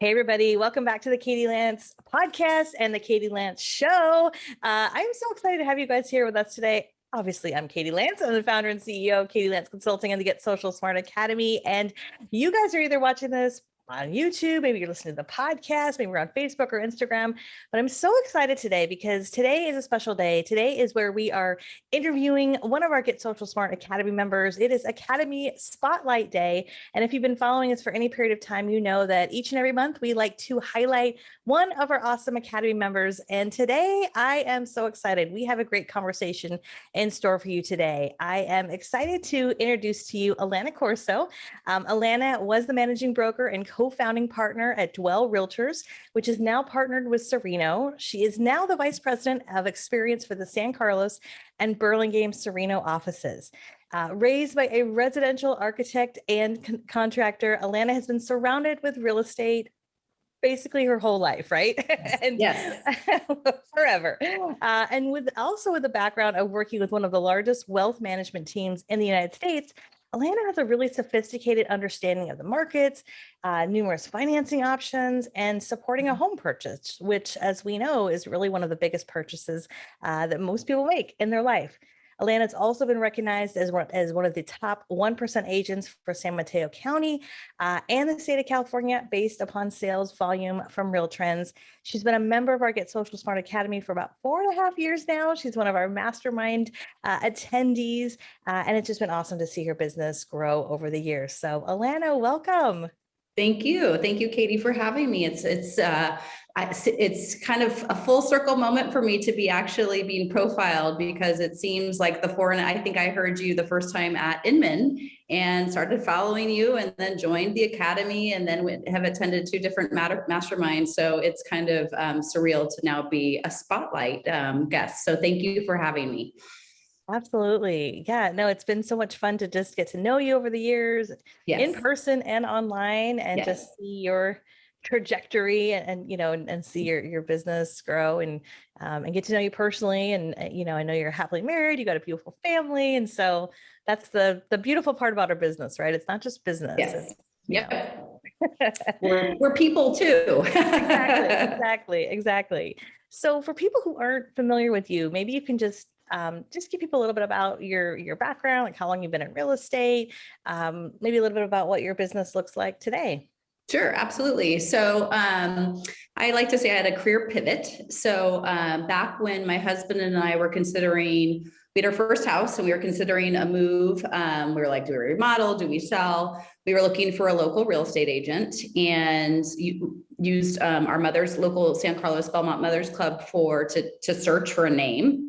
Hey, everybody. Welcome back to the Katie Lance podcast and the Katie Lance show. I'm so excited to have you guys here with us today. Obviously, I'm Katie Lance. I'm the founder and CEO of Katie Lance Consulting and the Get Social Smart Academy. And you guys are either watching this on YouTube, maybe you're listening to the podcast, maybe we're on Facebook or Instagram. But I'm so excited today because today is a special day. Today is where we are interviewing one of our Get Social Smart Academy members. It is Academy Spotlight Day. And if you've been following us for any period of time, you know that each and every month we like to highlight one of our awesome Academy members. And today I am so excited. We have a great conversation in store for you today. I am excited to introduce to you Alana Corso. Alana was the managing broker and co-founding partner at Dwell Realtors, which is now partnered with Sereno. She is now the vice president of experience for the San Carlos and Burlingame Sereno offices. Raised by a residential architect and contractor, Alana has been surrounded with real estate basically her whole life, right? And yes, forever. And with the background of working with one of the largest wealth management teams in the United States, Alana has a really sophisticated understanding of the markets, numerous financing options, and supporting a home purchase, which, as we know, is really one of the biggest purchases that most people make in their life. Alana has also been recognized as one of the top 1% agents for San Mateo County and the state of California based upon sales volume from Real Trends. She's been a member of our Get Social Smart Academy for about 4.5 years now. She's one of our mastermind attendees, and it's just been awesome to see her business grow over the years. So Alana, welcome. Thank you, Katie, for having me. It's kind of a full circle moment for me to be actually being profiled because it seems like I think I heard you the first time at Inman and started following you and then joined the Academy and then have attended 2 different masterminds. So it's kind of surreal to now be a spotlight guest. So thank you for having me. Absolutely. Yeah, no, it's been so much fun to just get to know you over the years, in person and online, and just see your trajectory and see your business grow and get to know you personally. And, I know you're happily married, you got a beautiful family. And so that's the beautiful part about our business, right? It's not just business. Yes. We're people too. Exactly. So for people who aren't familiar with you, maybe you can just give people a little bit about your background, like how long you've been in real estate, maybe a little bit about what your business looks like today. Sure, absolutely. So I like to say I had a career pivot. So back when my husband and I were we had our first house and we were considering a move. We were like, do we remodel? Do we sell? We were looking for a local real estate agent and used our mother's local San Carlos Belmont Mothers Club to search for a name.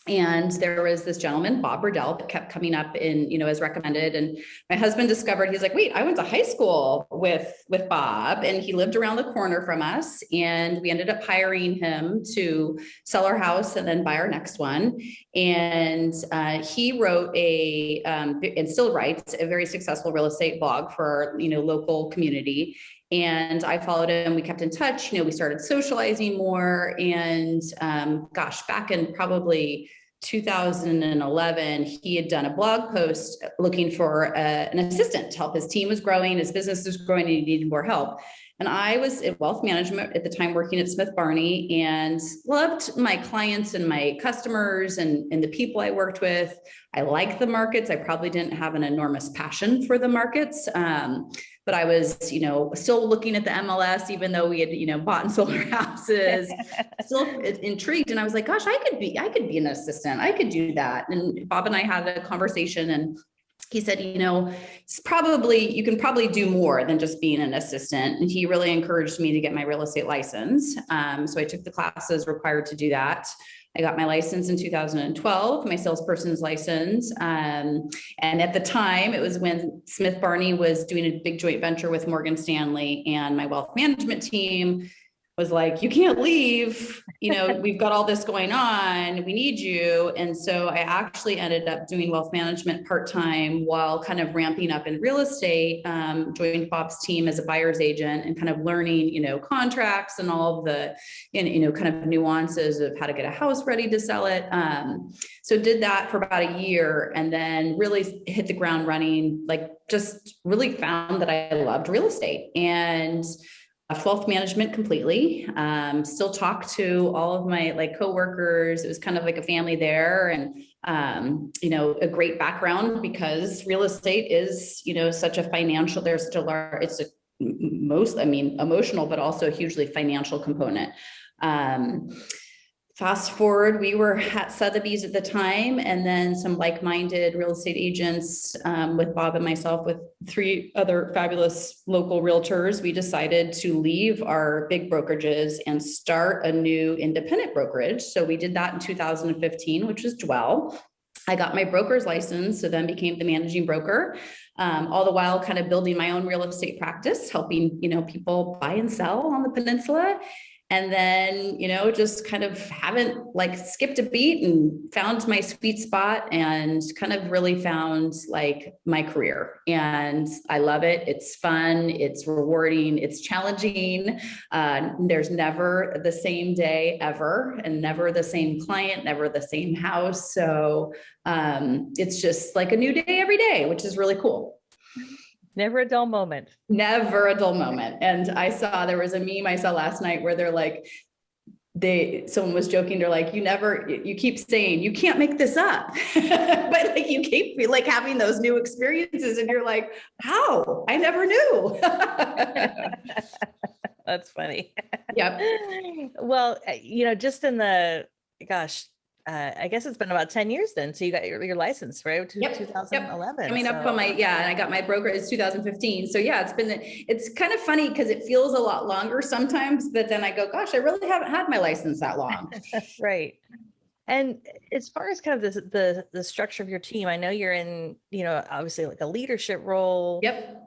And there was this gentleman, Bob Riddell, that kept coming up as recommended. And my husband discovered, he's like, wait, I went to high school with Bob and he lived around the corner from us. And we ended up hiring him to sell our house and then buy our next one. And he wrote and still writes a very successful real estate blog for our, local community. And I followed him. We kept in touch. We started socializing more. And back in probably 2011, he had done a blog post looking for an assistant to help. His team was growing, his business was growing, and he needed more help. And I was in wealth management at the time working at Smith Barney and loved my clients and my customers and the people I worked with. I liked the markets. I probably didn't have an enormous passion for the markets. But I was, still looking at the MLS, even though we had, bought and sold our houses, still intrigued. And I was like, gosh, I could be an assistant. I could do that. And Bob and I had a conversation and he said, you can probably do more than just being an assistant. And he really encouraged me to get my real estate license. So I took the classes required to do that. I got my license in 2012, my salesperson's license. And at the time, it was when Smith Barney was doing a big joint venture with Morgan Stanley, and my wealth management team was like, you can't leave, we've got all this going on, we need you. And so I actually ended up doing wealth management part-time while kind of ramping up in real estate, joined Bob's team as a buyer's agent and kind of learning, contracts and all of the, kind of nuances of how to get a house ready to sell it. So did that for about a year and then really hit the ground running, like just really found that I loved real estate. And wealth management completely. Still talk to all of my like coworkers. It was kind of like a family there, and a great background because real estate is, such a financial. There's such a large. It's a emotional, but also a hugely financial component. Fast forward, we were at Sotheby's at the time, and then some like-minded real estate agents with Bob and myself, with 3 other fabulous local realtors. We decided to leave our big brokerages and start a new independent brokerage. So we did that in 2015, which was Dwell. I got my broker's license, so then became the managing broker, all the while kind of building my own real estate practice, helping, people buy and sell on the peninsula. And then, just kind of haven't like skipped a beat and found my sweet spot and kind of really found like my career. And I love it. It's fun. It's rewarding. It's challenging. There's never the same day ever, and never the same client, never the same house. So it's just like a new day every day, which is really cool. Never a dull moment. Never a dull moment. And there was a meme I saw last night where they're like, someone was joking. They're like, you keep saying you can't make this up, but like you keep like having those new experiences and you're like, how? I never knew. That's funny. Yep. Well, just in I guess it's been about 10 years then. So you got your license, right? Yep. 2011. Coming up on and I got my broker, it's 2015. So yeah, it's kind of funny because it feels a lot longer sometimes, but then I go, gosh, I really haven't had my license that long. Right. And as far as kind of the structure of your team, I know you're in, obviously like a leadership role. Yep.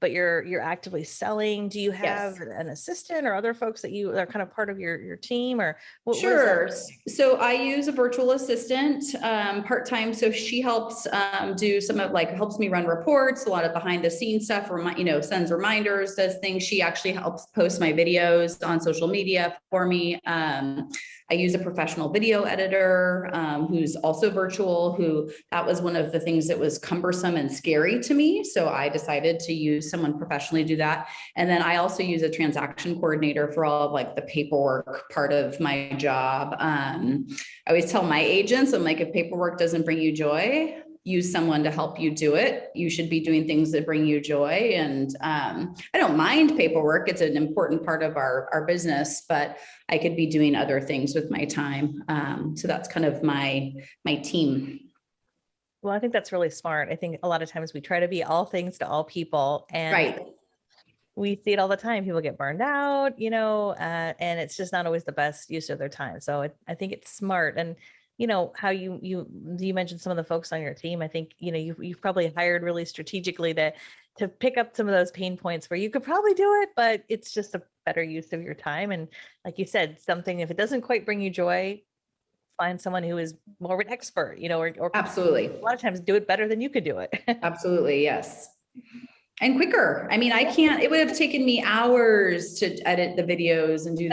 But you're actively selling. Do you have an assistant or other folks that are kind of part of your team, or Sure. So I use a virtual assistant part-time. So she helps do some of helps me run reports, a lot of behind the scenes stuff, sends reminders, does things. She actually helps post my videos on social media for me. I use a professional video editor who's also virtual, that was one of the things that was cumbersome and scary to me. So I decided to use someone professionally to do that. And then I also use a transaction coordinator for all of the paperwork part of my job. I always tell my agents, I'm like, if paperwork doesn't bring you joy, use someone to help you do it. You should be doing things that bring you joy. And I don't mind paperwork. It's an important part of our business, but I could be doing other things with my time. So that's kind of my team. Well, I think that's really smart. I think a lot of times we try to be all things to all people, and right. We see it all the time. People get burned out, and it's just not always the best use of their time. So I think it's smart. And how you mentioned some of the folks on your team. I think, you've probably hired really strategically to pick up some of those pain points where you could probably do it, but it's just a better use of your time. And like you said, something, if it doesn't quite bring you joy, find someone who is more of an expert, or absolutely. A lot of times do it better than you could do it. Absolutely. Yes. And quicker. I mean, it would have taken me hours to edit the videos and do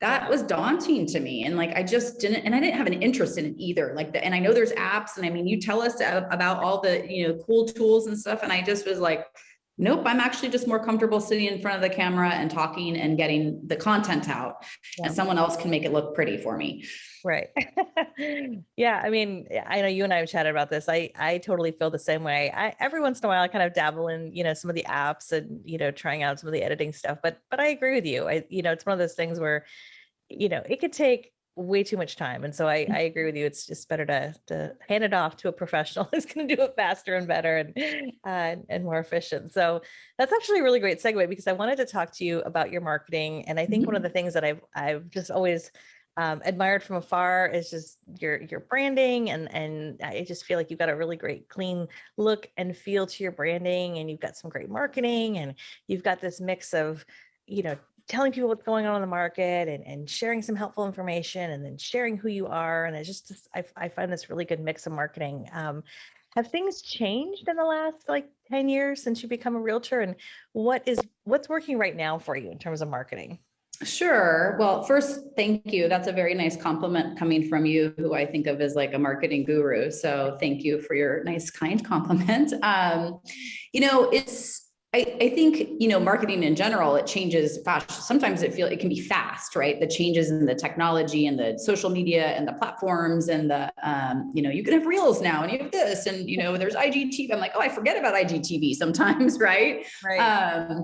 that was daunting to me. And I just didn't, and I didn't have an interest in it either. And I know there's apps, and I mean, you tell us about all the, cool tools and stuff. And I just was like, nope, I'm actually just more comfortable sitting in front of the camera and talking and getting the content out, and someone else can make it look pretty for me. Right. Yeah. I mean, I know you and I have chatted about this. I totally feel the same way. Every once in a while, I kind of dabble in, some of the apps and, trying out some of the editing stuff, but I agree with you. It's one of those things where, it could take way too much time. And so I agree with you. It's just better to hand it off to a professional who's going to do it faster and better and more efficient. So that's actually a really great segue, because I wanted to talk to you about your marketing. And I think one of the things that I've just always admired from afar is just your branding. And I just feel like you've got a really great, clean look and feel to your branding. And you've got some great marketing, and you've got this mix of, telling people what's going on in the market and sharing some helpful information, and then sharing who you are. And I find this really good mix of marketing. Have things changed in the last 10 years since you become a realtor? And what's working right now for you in terms of marketing? Sure. Well, first, thank you. That's a very nice compliment coming from you, who I think of as a marketing guru. So thank you for your nice, kind compliment. I think, marketing in general, it changes fast. Sometimes it can be fast, right? The changes in the technology and the social media and the platforms and you can have reels now and you have this and, there's IGTV. I'm like, oh, I forget about IGTV sometimes, right? Right.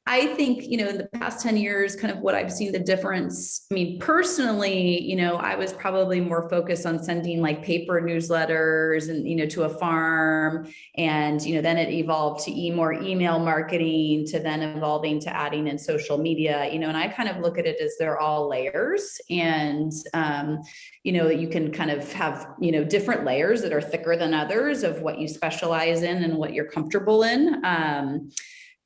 I think, in the past 10 years, kind of what I've seen the difference. I mean, personally, I was probably more focused on sending like paper newsletters and, to a farm. And, then it evolved to more email marketing, to then evolving to adding in social media, and I kind of look at it as they're all layers. And, you can kind of have, different layers that are thicker than others of what you specialize in and what you're comfortable in.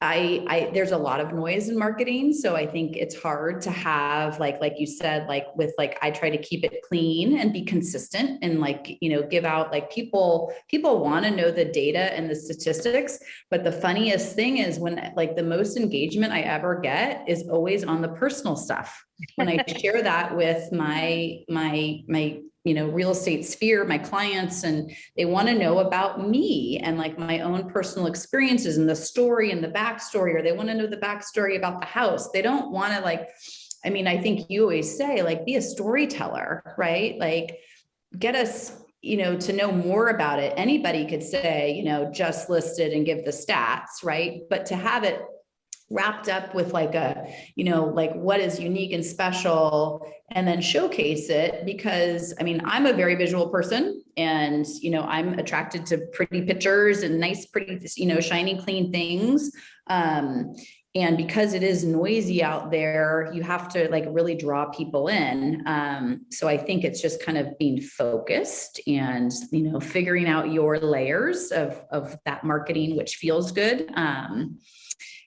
There's a lot of noise in marketing. So I think it's hard to have like you said, I try to keep it clean and be consistent and give out people want to know the data and the statistics. But the funniest thing is when the most engagement I ever get is always on the personal stuff. When I share that with my real estate sphere, my clients, and they want to know about me and my own personal experiences and the story and the backstory, or they want to know the backstory about the house. They don't want to I think you always say, be a storyteller, right? Get us, to know more about it. Anybody could say, just listed and give the stats, right? But to have it wrapped up with what is unique and special, and then showcase it, because I'm a very visual person, and I'm attracted to pretty pictures and nice, pretty, shiny, clean things. And because it is noisy out there, you have to really draw people in. So I think it's just kind of being focused and, figuring out your layers of that marketing, which feels good.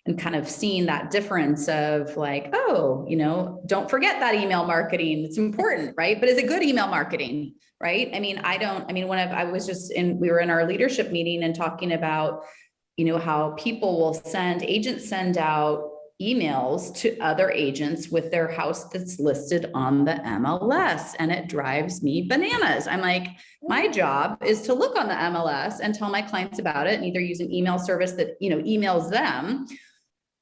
And kind of seeing that difference of don't forget that email marketing. It's important, right? But is it good email marketing, right? When I was we were in our leadership meeting and talking about, how agents send out emails to other agents with their house that's listed on the MLS, and it drives me bananas. I'm like, my job is to look on the MLS and tell my clients about it, and either use an email service that, emails them.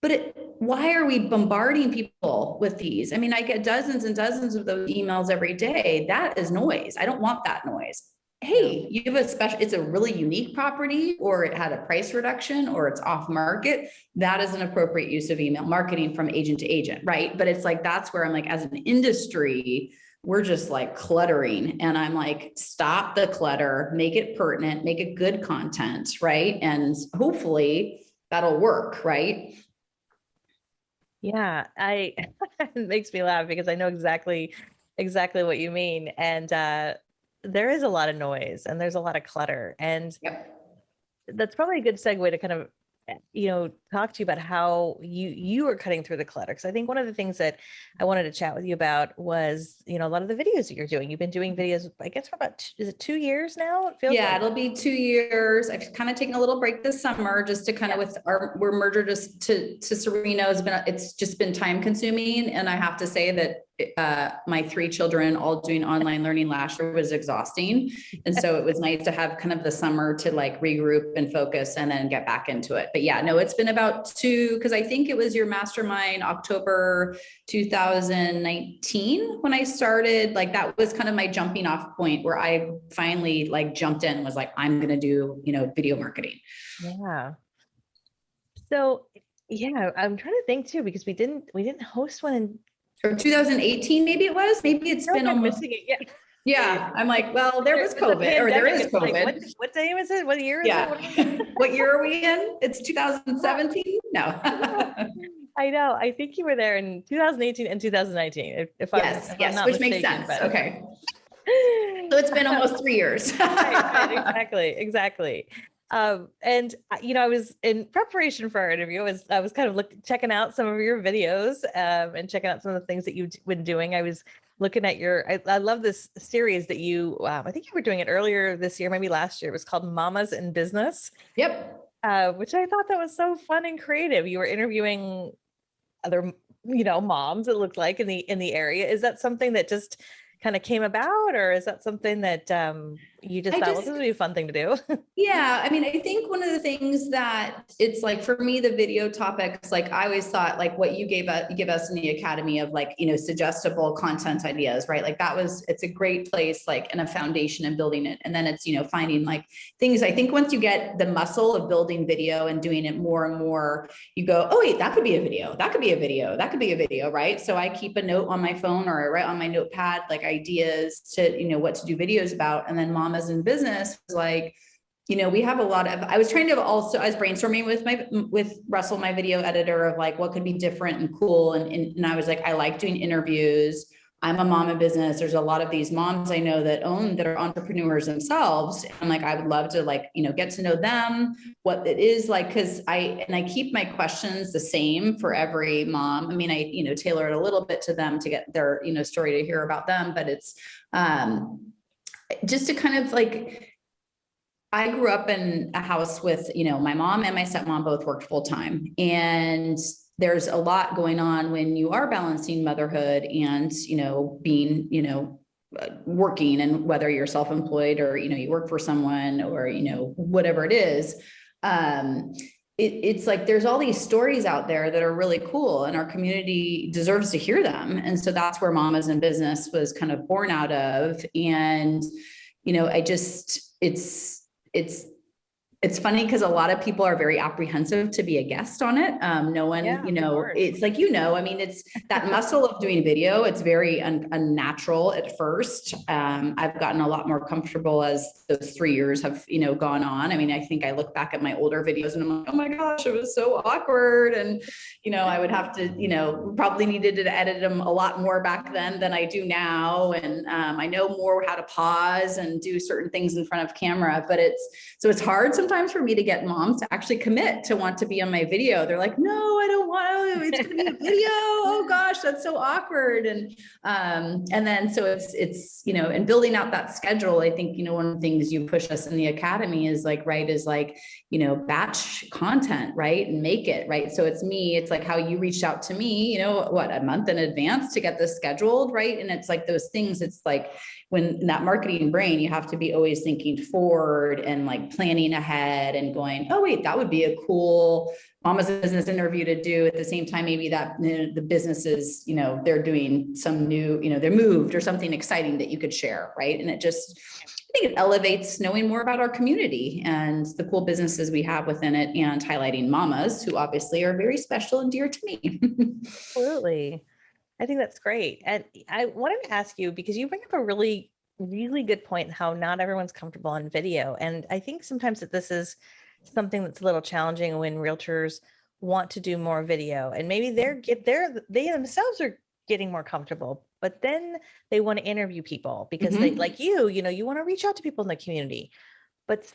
But why are we bombarding people with these? I get dozens and dozens of those emails every day. That is noise. I don't want that noise. Hey, you have it's a really unique property, or it had a price reduction, or it's off market. That is an appropriate use of email marketing from agent to agent, right? But it's that's where I'm as an industry, we're just cluttering. And I'm stop the clutter, make it pertinent, make it good content, right? And hopefully that'll work, right? Yeah, it makes me laugh because I know exactly what you mean. And there is a lot of noise and there's a lot of clutter. And that's probably a good segue to kind of, talk to you about how you are cutting through the clutter. Because I think one of the things that I wanted to chat with you about was, a lot of the videos that you're doing. You've been doing videos, I guess, for about, is it 2 years now? It feels it'll be 2 years. I've kind of taken a little break this summer just to kind of we're merger just to Sereno it's just been time consuming. And I have to say that my 3 children all doing online learning last year was exhausting. And so it was nice to have kind of the summer to regroup and focus and then get back into it. But yeah, no, it's been about 2, because I think it was your mastermind October 2019 when I started. That was kind of my jumping off point where I finally jumped in and was I'm going to do, video marketing. Yeah. So yeah, I'm trying to think too, because we didn't host one in 2018, maybe it was. Maybe it's been almost. Missing it. Yeah, I'm well, there was COVID, or there is COVID. What day was it? What year is it? What year are we in? It's 2017? No. I know. I think you were there in 2018 and 2019. If I'm not which mistaken, makes sense. But... Okay. So it's been almost 3 years. Right, exactly. And I was in preparation for our interview. I was kind of checking out some of your videos and checking out some of the things that you've been doing. I was looking at I love this series that you, I think you were doing it earlier this year, maybe last year. It was called Mamas in Business. Yep. Which I thought that was so fun and creative. You were interviewing other, moms, it looked like in the area. Is that something that just kind of came about, or is that something that you just thought, well, this would be a fun thing to do? Yeah, I mean, I think one of the things that it's like for me, the video topics, like I always thought, like what you give us in the academy of like, you know, suggestible content ideas, right? Like it's a great place, like in a foundation and building it. And then it's, you know, finding like things. I think once you get the muscle of building video and doing it more and more, you go, oh wait, that could be a video. That could be a video. That could be a video, right? So I keep a note on my phone or I write on my notepad, like ideas to, you know, what to do videos about. And then Mamas in Business was like, you know, we have a lot of, I was trying to also, I was brainstorming with Russell, my video editor, of like, what could be different and cool. And I was like, I like doing interviews. I'm a mom in business. There's a lot of these moms I know that are entrepreneurs themselves. And like, I would love to like, you know, get to know them, what it is like, cause I keep my questions the same for every mom. I mean, I, you know, tailor it a little bit to them to get their, you know, story to hear about them, but it's just to kind of like, I grew up in a house with, you know, my mom and my stepmom both worked full time. And there's a lot going on when you are balancing motherhood and, you know, being, you know, working, and whether you're self-employed or, you know, you work for someone or, you know, whatever it is. It's like there's all these stories out there that are really cool and our community deserves to hear them. And so that's where Mamas in Business was kind of born out of. And, you know, it's funny because a lot of people are very apprehensive to be a guest on it. No one, Yeah, you know, it's like, you know, I mean, it's that muscle of doing video. It's very unnatural at first. I've gotten a lot more comfortable as those 3 years have, you know, gone on. I mean, I think I look back at my older videos and I'm like, oh my gosh, it was so awkward. And, you know, I would have to, you know, probably needed to edit them a lot more back then than I do now. And I know more how to pause and do certain things in front of camera, but it's hard sometimes for me to get moms to actually commit to want to be on my video. They're like, no, I don't want to, it's going to be a video. Oh gosh, that's so awkward. And then, so it's, you know, and building out that schedule, I think, you know, one of the things you push us in the academy is like, right, is like, you know, batch content, right. And make it right. So it's like how you reached out to me, you know, what, a month in advance to get this scheduled. Right. And it's like those things, it's like when in that marketing brain, you have to be always thinking forward and like planning ahead and going, oh wait, that would be a cool Mama's Business interview to do at the same time. Maybe that, you know, the businesses, you know, they're doing some new, you know, they're moved or something exciting that you could share. Right. And it just, I think it elevates knowing more about our community and the cool businesses we have within it, and highlighting mamas who obviously are very special and dear to me. Absolutely. I think that's great. And I wanted to ask you, because you bring up a really, really good point, how not everyone's comfortable on video. And I think sometimes that this is something that's a little challenging when realtors want to do more video, and maybe they themselves are getting more comfortable, but then they want to interview people because they, like you know, you want to reach out to people in the community. But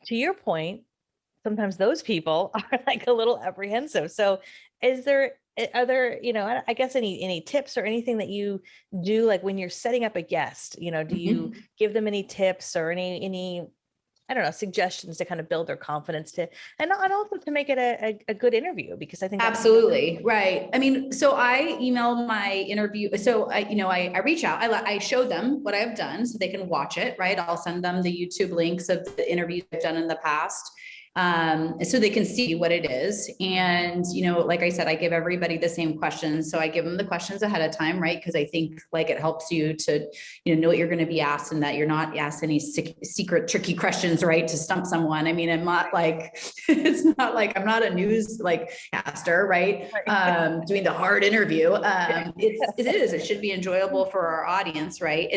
to your point, sometimes those people are like a little apprehensive. So are there, you know, I guess any tips or anything that you do, like when you're setting up a guest, you know, do you give them any tips or any, I don't know, suggestions to kind of build their confidence and also to make it a good interview? Because I think absolutely right. I mean, so I email my interview. So I reach out, I show them what I've done so they can watch it, right? I'll send them the YouTube links of the interviews I've done in the past. So they can see what it is. And, you know, like I said, I give everybody the same questions. So I give them the questions ahead of time, right? Because I think like it helps you to, you know what you're going to be asked, and that you're not asked any secret, tricky questions, right? To stump someone. I mean, I'm not like, it's not like, I'm not a news like caster, right? Doing the hard interview. It should be enjoyable for our audience, right?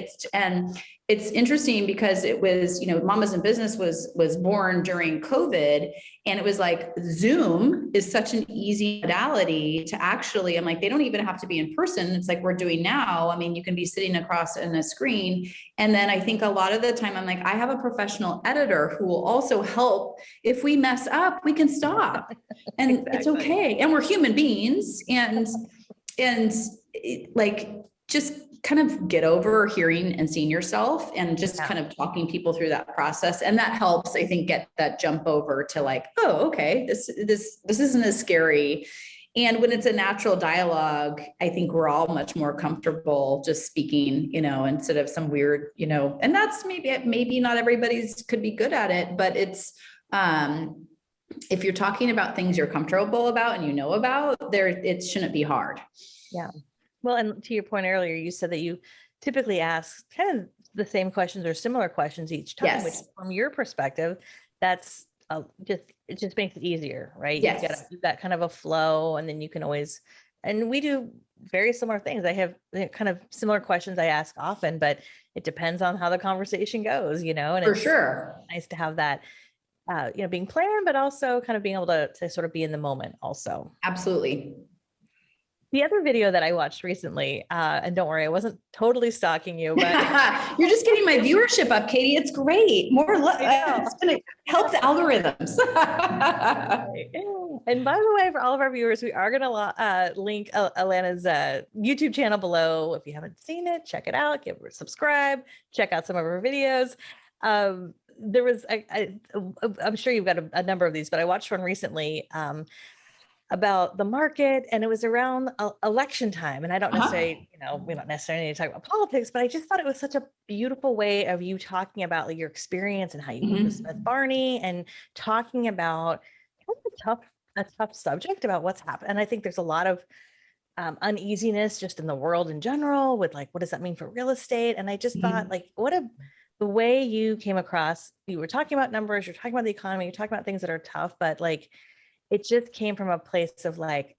It's interesting because it was, you know, Mamas in Business was born during COVID, and it was like Zoom is such an easy modality to actually, I'm like, they don't even have to be in person. It's like we're doing now. I mean, you can be sitting across in a screen. And then I think a lot of the time I'm like, I have a professional editor who will also help. If we mess up, we can stop and exactly. It's okay. And we're human beings, and like, just kind of get over hearing and seeing yourself, and just kind of talking people through that process. And that helps, I think, get that jump over to like, oh, okay, this isn't as scary. And when it's a natural dialogue, I think we're all much more comfortable just speaking, instead of some weird, and that's maybe not everybody's could be good at it, but it's, if you're talking about things you're comfortable about and about, it shouldn't be hard. Yeah. Well, and to your point earlier, you said that you typically ask kind of the same questions or similar questions each time, which from your perspective, that's it just makes it easier, right? Yes. You've got kind of a flow, and then you can always, and we do very similar things. I have kind of similar questions I ask often, but it depends on how the conversation goes, and for it's sure nice to have that, being planned, but also kind of being able to sort of be in the moment also. Absolutely. The other video that I watched recently, and don't worry, I wasn't totally stalking you, but you're just getting my viewership up, Katie. It's great. More love. It's going to help the algorithms. And by the way, for all of our viewers, we are going to link Alana's YouTube channel below. If you haven't seen it, check it out, give her a subscribe, check out some of her videos. There was, I'm sure you've got a number of these, but I watched one recently about the market, and it was around election time. And I don't necessarily, we don't necessarily need to talk about politics, but I just thought it was such a beautiful way of you talking about like your experience and how you work with Smith Barney, and talking about kind of a tough subject about what's happened. And I think there's a lot of uneasiness just in the world in general with like, what does that mean for real estate? And I just thought like, the way you came across, you were talking about numbers, you're talking about the economy, you're talking about things that are tough, but like, it just came from a place of like,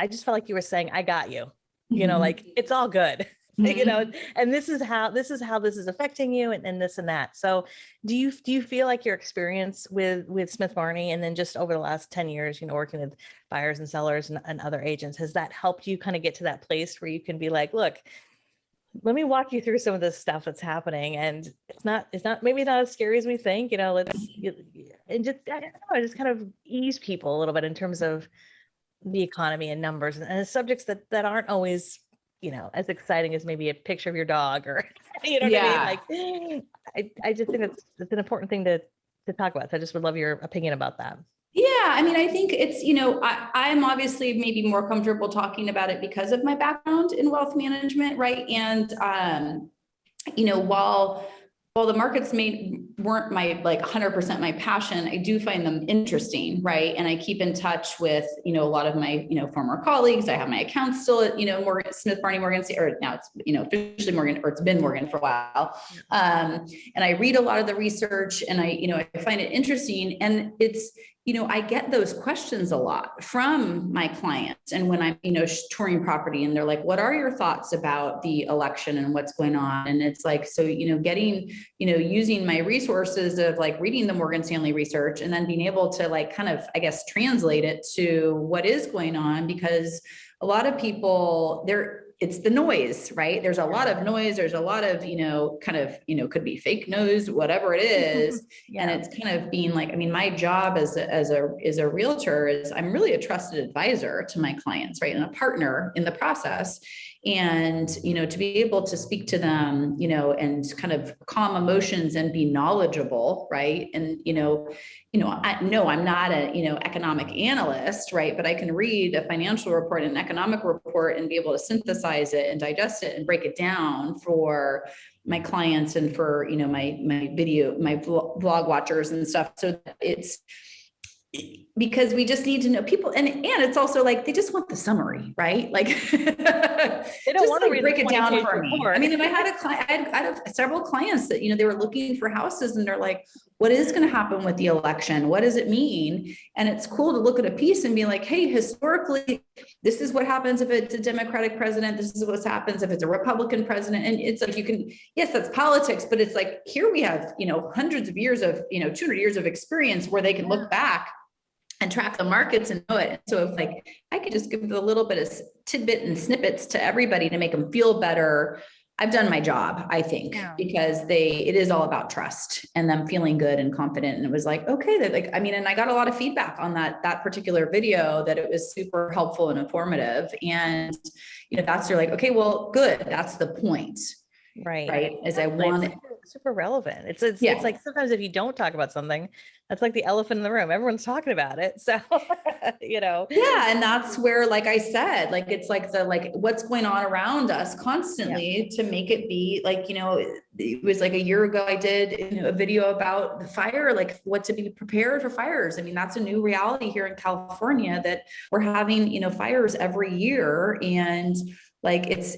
I just felt like you were saying, I got you, like it's all good, and this is how this is affecting you, and this and that. So do you feel like your experience with Smith Barney, and then just over the last 10 years, working with buyers and sellers and other agents, has that helped you kind of get to that place where you can be like, look, let me walk you through some of this stuff that's happening, and it's not maybe not as scary as we think, and just, I don't know, just kind of ease people a little bit in terms of the economy and numbers and subjects that aren't always, as exciting as maybe a picture of your dog or, what I mean? Like, I just think it's an important thing to talk about. So I just would love your opinion about that. Yeah, I mean, I think it's, I'm obviously maybe more comfortable talking about it because of my background in wealth management, right? And, while the markets weren't my like 100% my passion, I do find them interesting, right? And I keep in touch with, a lot of my, former colleagues. I have my accounts still at, Morgan, Smith Barney, Morgan, or now it's, officially Morgan, or it's been Morgan for a while. And I read a lot of the research, and I find it interesting. And it's, I get those questions a lot from my clients. And when I'm, touring property, and they're like, what are your thoughts about the election and what's going on? And it's like, so, getting, using my resources of like reading the Morgan Stanley research, and then being able to like kind of, I guess, translate it to what is going on, because a lot of people it's the noise, right? There's a lot of noise. There's a lot of, kind of, could be fake news, whatever it is. And it's kind of being like, I mean, my job as a realtor is I'm really a trusted advisor to my clients, right? And a partner in the process. And, to be able to speak to them, and kind of calm emotions and be knowledgeable, right? And, I'm not a, economic analyst, right? But I can read a financial report and an economic report and be able to synthesize it and digest it and break it down for my clients and for, my vlog watchers and stuff. So it's, because we just need to know people, and it's also like they just want the summary, right? Like they don't want to break it down for me. I mean, if I had I had several clients that they were looking for houses, and they're like, what is going to happen with the election? What does it mean? And it's cool to look at a piece and be like, hey, historically, this is what happens if it's a Democratic president. This is what happens if it's a Republican president. And it's like, yes, that's politics, but it's like, here we have, hundreds of years of, 200 years of experience where they can look back and track the markets and know it. And so if like, I could just give a little bit of tidbit and snippets to everybody to make them feel better, I've done my job, I think, because it is all about trust and them feeling good and confident. And it was like, okay, they're like, I mean, and I got a lot of feedback on that particular video, that it was super helpful and informative. And, that's, you're like, okay, well, good. That's the point. Right. As I Exactly. want It's it. super relevant. It's Yeah. like sometimes if you don't talk about something, that's like the elephant in the room. Everyone's talking about it. So, you know. Yeah. And that's where, like I said, like, it's like what's going on around us constantly to make it be like, it was like a year ago, I did a video about the fire, like what to be prepared for fires. I mean, that's a new reality here in California, that we're having, fires every year. And like, it's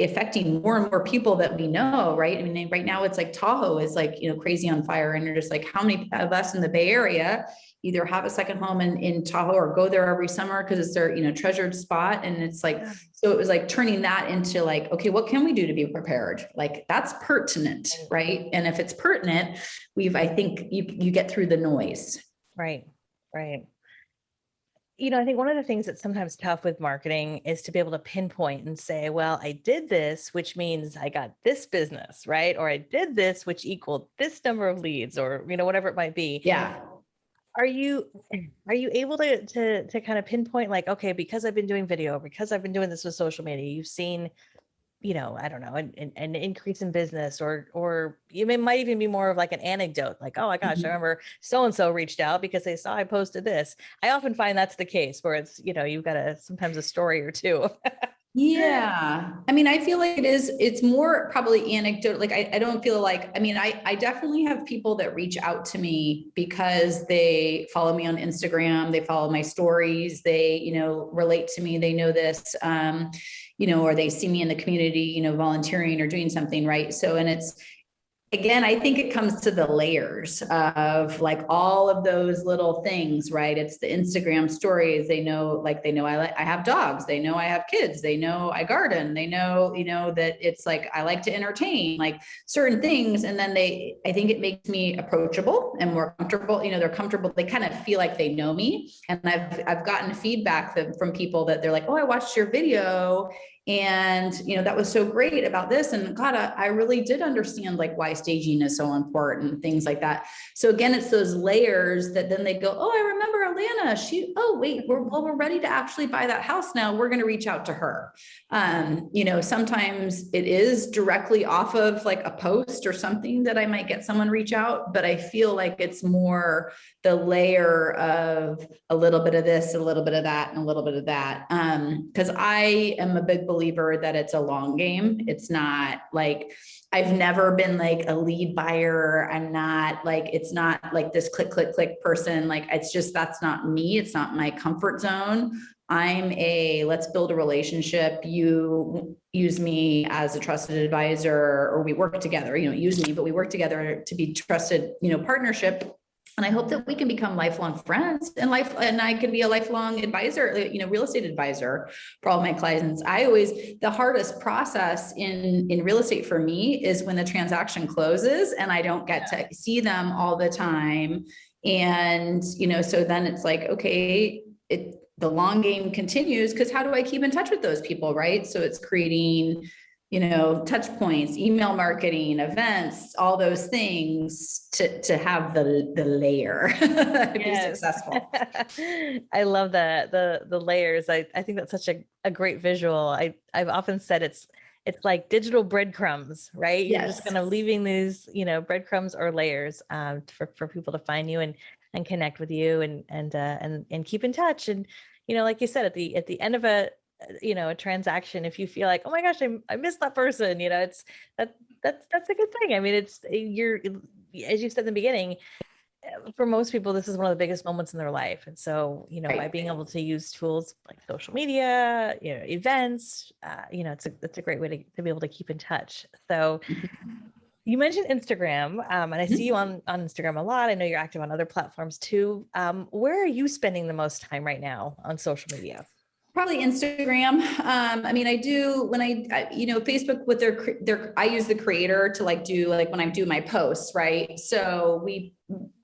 affecting more and more people that we know, right? I mean, right now it's like Tahoe is like, crazy on fire. And you're just like, how many of us in the Bay Area either have a second home in Tahoe or go there every summer because it's their, treasured spot. And it's like, so it was like turning that into like, okay, what can we do to be prepared? Like that's pertinent, right? And if it's pertinent, I think you get through the noise. Right. Right. I think one of the things that's sometimes tough with marketing is to be able to pinpoint and say, well, I did this, which means I got this business, right? Or I did this, which equaled this number of leads, or, whatever it might be. Yeah. Are you able to kind of pinpoint like, okay, because I've been doing video, because I've been doing this with social media, you've seen, I don't know, an increase in business, or might even be more of like an anecdote, like, oh my gosh, I remember so-and-so reached out because they saw I posted this. I often find that's the case where it's, you've got sometimes a story or two. Yeah. I mean, I feel like it's more probably anecdotal. Like, I don't feel like, I mean, I definitely have people that reach out to me because they follow me on Instagram, they follow my stories, they, relate to me, they know this, or they see me in the community, volunteering or doing something, right? So, and again, I think it comes to the layers of like all of those little things, right? It's the Instagram stories. They know I have dogs. They know I have kids. They know I garden. They know, that it's like, I like to entertain, like certain things. And then I think it makes me approachable and more comfortable. They're comfortable. They kind of feel like they know me. And I've gotten feedback from people that they're like, oh, I watched your video and, that was so great about this. And God, I really did understand like why staging is so important, things like that. So again, it's those layers that then they go, oh, I remember Alana. We're ready to actually buy that house now. We're going to reach out to her. Sometimes it is directly off of like a post or something that I might get someone reach out, but I feel like it's more the layer of a little bit of this, a little bit of that, and a little bit of that. Because I am a big believer that it's a long game. It's not like, I've never been like a lead buyer. I'm not like, it's not like this click, click, click person. Like, it's just, that's not me. It's not my comfort zone. Let's build a relationship. You use me as a trusted advisor, or we work together, use me, but we work together to be trusted, partnership. And I hope that we can become lifelong friends and I can be a lifelong advisor, real estate advisor for all my clients. The hardest process in real estate for me is when the transaction closes and I don't get to see them all the time. And, so then it's like, okay, the long game continues, because how do I keep in touch with those people? Right. So it's creating, touch points, email marketing, events, all those things to have the layer to be successful. I love that. The layers. I think that's such a great visual. I've often said it's like digital breadcrumbs, right? You're just kind of leaving these, breadcrumbs or layers for people to find you and connect with you and keep in touch. And, like you said, at the end of a transaction, if you feel like, oh my gosh, I missed that person, it's that's a good thing. I mean, you're, as you said in the beginning, for most people, this is one of the biggest moments in their life. And so, by being able to use tools like social media, events, it's a great way to be able to keep in touch. So you mentioned Instagram, and I see you on Instagram a lot. I know you're active on other platforms too. Where are you spending the most time right now on social media? Probably Instagram. I mean, I do when Facebook with I use the creator to like do like when I do my posts, right? So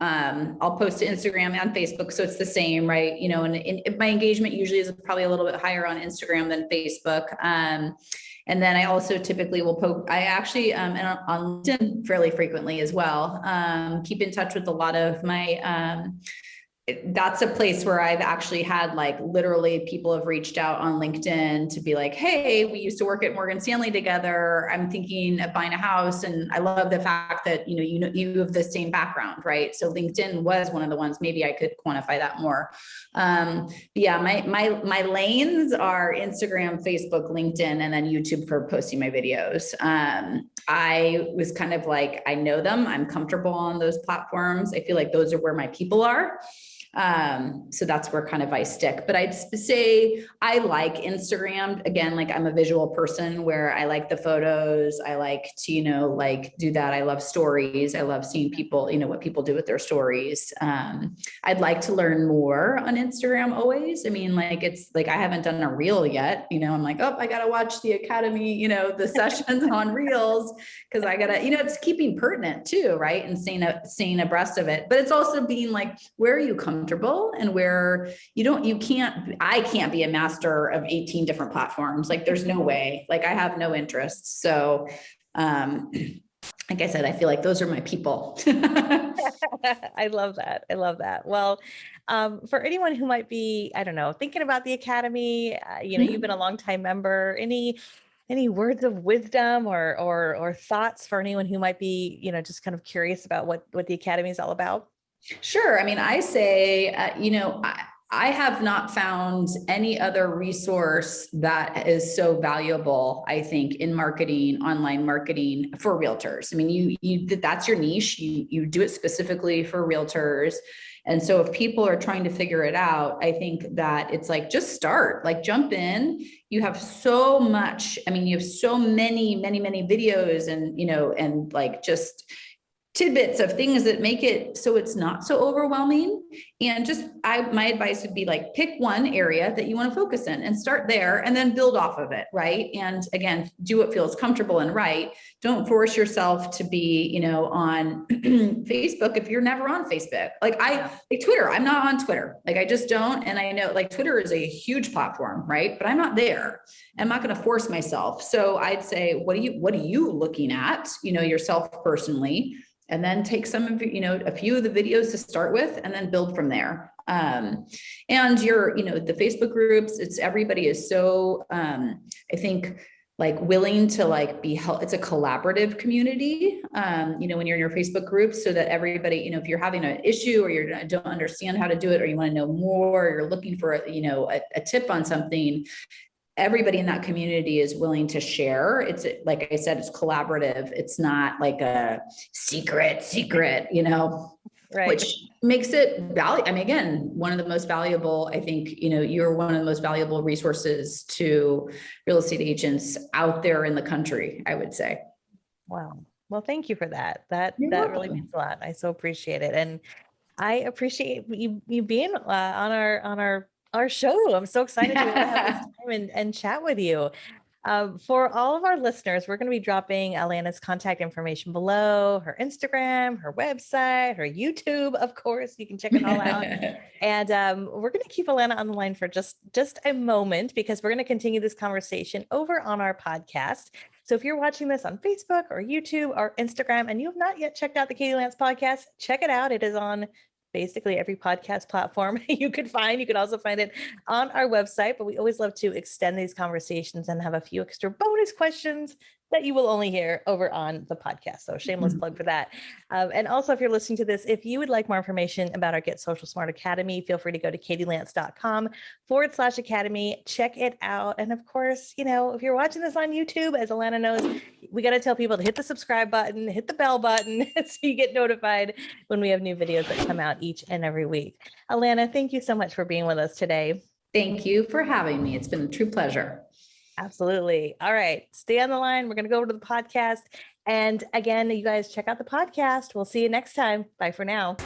I'll post to Instagram and Facebook. So it's the same, right? And my engagement usually is probably a little bit higher on Instagram than Facebook. And then I also typically will post, I actually, and on LinkedIn fairly frequently as well, keep in touch with a lot of my, that's a place where I've actually had like literally people have reached out on LinkedIn to be like, hey, we used to work at Morgan Stanley together. I'm thinking of buying a house. And I love the fact that, you have the same background, right? So LinkedIn was one of the ones, maybe I could quantify that more. Yeah, my lanes are Instagram, Facebook, LinkedIn, and then YouTube for posting my videos. I was kind of like, I know them, I'm comfortable on those platforms. I feel like those are where my people are. So that's where kind of I stick, but I'd say I like Instagram again. Like I'm a visual person where I like the photos. I like to, like do that. I love stories. I love seeing people, what people do with their stories. I'd like to learn more on Instagram always. I mean, like, it's like, I haven't done a reel yet, I'm like, oh, I got to watch the Academy, the sessions on reels. Cause I gotta, it's keeping pertinent too. Right. And staying abreast of it, but it's also being like, where are you comfortable and where I can't be a master of 18 different platforms. Like there's no way, like I have no interest. So, like I said, I feel like those are my people. I love that. I love that. Well, for anyone who might be, I don't know, thinking about the Academy, you've been a longtime member, any words of wisdom or thoughts for anyone who might be, just kind of curious about what the Academy is all about? Sure. I mean, I say, I have not found any other resource that is so valuable, I think, in marketing, online marketing for realtors. I mean, that's your niche. You do it specifically for realtors. And so if people are trying to figure it out, I think that it's like, just start, like jump in. You have so much, I mean, you have so many videos and like just tidbits of things that make it so it's not so overwhelming. And just my advice would be like, pick one area that you want to focus in and start there and then build off of it. Right. And again, do what feels comfortable and right. Don't force yourself to be, on Facebook if you're never on Facebook. Like Twitter, I'm not on Twitter. Like I just don't. And I know like Twitter is a huge platform, right? But I'm not there. I'm not going to force myself. So I'd say, what are you looking at, yourself personally? And then take some of, a few of the videos to start with, and then build from there. And the Facebook groups, everybody is so, I think, like willing to like be help. It's a collaborative community, when you're in your Facebook group, so that everybody, if you're having an issue or you don't understand how to do it, or you want to know more, or you're looking for, a tip on something, everybody in that community is willing to share. It's like I said, it's collaborative. It's not like a secret, right. Which makes it valuable. I mean, again, one of the most valuable, I think, you're one of the most valuable resources to real estate agents out there in the country, I would say. Wow. Well, thank you for that. That really means a lot. I so appreciate it. And I appreciate you being on our show. I'm so excited to have this time and chat with you. For all of our listeners, we're going to be dropping Alana's contact information below, her Instagram, her website, her YouTube, of course. You can check it all out. And we're going to keep Alana on the line for just a moment, because we're going to continue this conversation over on our podcast. So if you're watching this on Facebook or YouTube or Instagram and you have not yet checked out the Katie Lance podcast, check it out. It is on basically every podcast platform you could find. You can also find it on our website, but we always love to extend these conversations and have a few extra bonus questions that you will only hear over on the podcast. So shameless plug for that. And also, if you're listening to this, if you would like more information about our Get Social Smart Academy, feel free to go to katielance.com/academy. Check it out. And of course, if you're watching this on YouTube, as Alana knows, we got to tell people to hit the subscribe button, hit the bell button, so you get notified when we have new videos that come out each and every week. Alana, thank you so much for being with us today. Thank you for having me. It's been a true pleasure. Absolutely. All right. Stay on the line. We're going to go over to the podcast. And again, you guys check out the podcast. We'll see you next time. Bye for now.